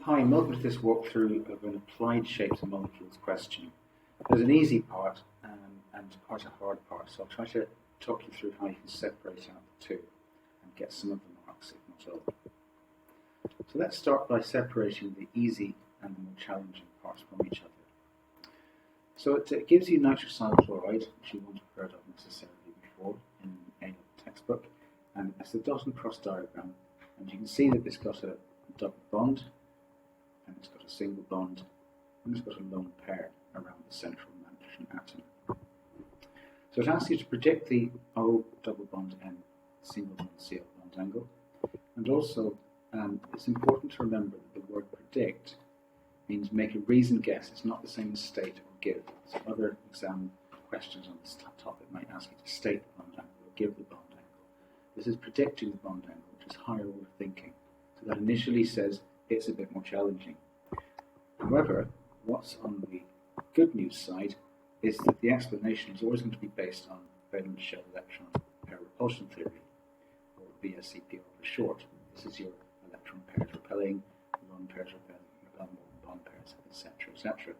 Hi, welcome to this walkthrough of an applied shapes and molecules question. There's an easy part and quite a hard part, so I'll try to talk you through how you can separate out the two and get some of the marks, if not all. So let's start by separating the easy and the more challenging parts from each other. So it gives you nitrosyl chloride, which you won't have heard of necessarily before in a textbook, and it's the dot and cross diagram, and you can see that it's got a double bond, and it's got a single bond, and it's got a lone pair around the central nitrogen atom. So it asks you to predict the O double bond N single bond Cl bond angle, and also it's important to remember that the word predict means make a reasoned guess. It's not the same as state or give. So other exam questions on this topic might ask you to state the bond angle or give the bond angle. This is predicting the bond angle, which is higher order thinking. So that initially says it's a bit more challenging. However, what's on the good news side is that the explanation is always going to be based on valence shell electron pair repulsion theory, or VSEPR for short. This is your electron pairs repelling, lone pairs repelling more bond pairs, etc., etc.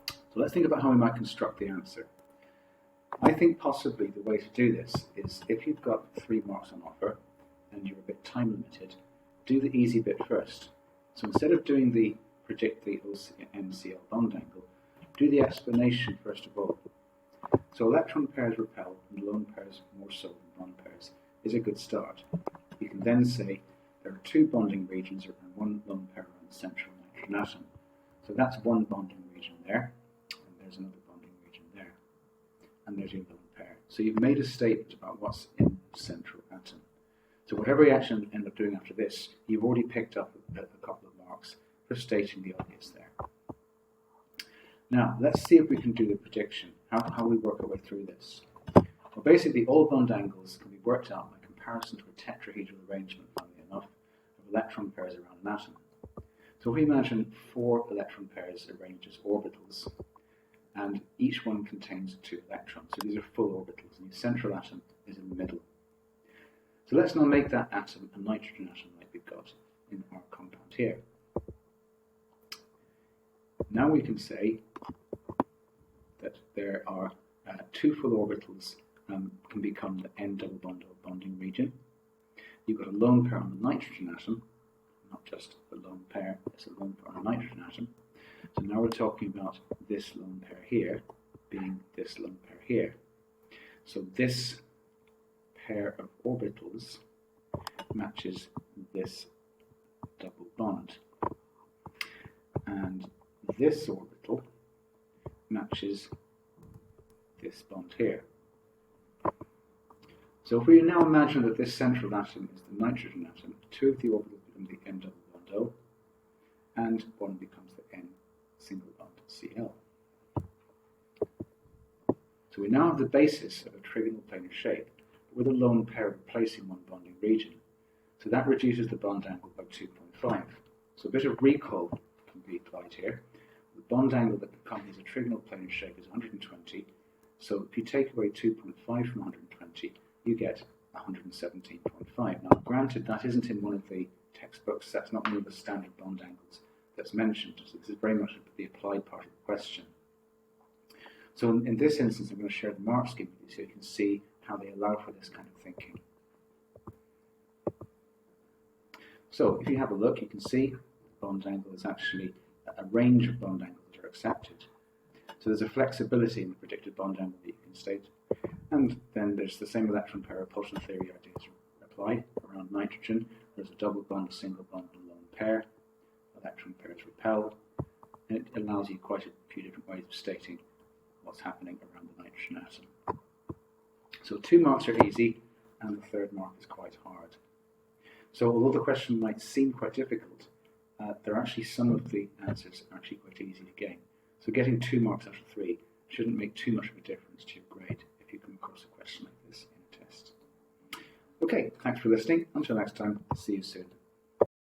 So let's think about how we might construct the answer. I think possibly the way to do this is, if you've got 3 marks on offer and you're a bit time limited, do the easy bit first. So instead of doing the predict the ONCl bond angle, do the explanation first of all. So electron pairs repel and lone pairs more so than bond pairs is a good start. You can then say there are 2 bonding regions and 1 lone pair around the central nitrogen atom. So that's 1 bonding region there, and there's another bonding region there, and there's your lone pair. So you've made a statement about what's in the central atom. So whatever you actually end up doing after this, you've already picked up a couple of marks for stating the obvious there. Now, let's see if we can do the prediction, how we work our way through this. Well, basically, all bond angles can be worked out by comparison to a tetrahedral arrangement, funnily enough, of electron pairs around an atom. So if we imagine 4 electron pairs arranged as orbitals, and each one contains 2 electrons. So these are full orbitals, and the central atom is in the middle. So let's now make that atom a nitrogen atom like we've got in our compound here. Now we can say that there are 2 full orbitals can become the N double bond O bonding region. You've got a lone pair on the nitrogen atom, not just a lone pair, it's a lone pair on a nitrogen atom. So now we're talking about this lone pair here being this lone pair here. So this pair of orbitals matches this double bond, and this orbital matches this bond here. So if we now imagine that this central atom is the nitrogen atom, 2 of the orbitals become the N double bond O, and 1 becomes the N single bond Cl. So we now have the basis of a trigonal planar shape, with a lone pair replacing 1 bonding region. So that reduces the bond angle by 2.5. So a bit of recall can be applied here. The bond angle that accompanies a trigonal planar shape is 120. So if you take away 2.5 from 120, you get 117.5. Now, granted, that isn't in one of the textbooks. That's not one of the standard bond angles that's mentioned. So this is very much the applied part of the question. So in this instance, I'm going to share the mark scheme with you so you can see how they allow for this kind of thinking. So if you have a look, you can see the bond angle is actually a range of bond angles that are accepted. So there's a flexibility in the predicted bond angle that you can state. And then there's the same electron pair repulsion theory ideas applied around nitrogen. There's a double bond, a single bond, and a lone pair. Electron pairs repel. And it allows you quite a few different ways of stating what's happening around the nitrogen atom. So 2 marks are easy, and the 3rd mark is quite hard. So although the question might seem quite difficult, there are actually some of the answers are actually quite easy to gain. So getting 2 marks out of 3 shouldn't make too much of a difference to your grade if you come across a question like this in a test. Okay, thanks for listening. Until next time, see you soon.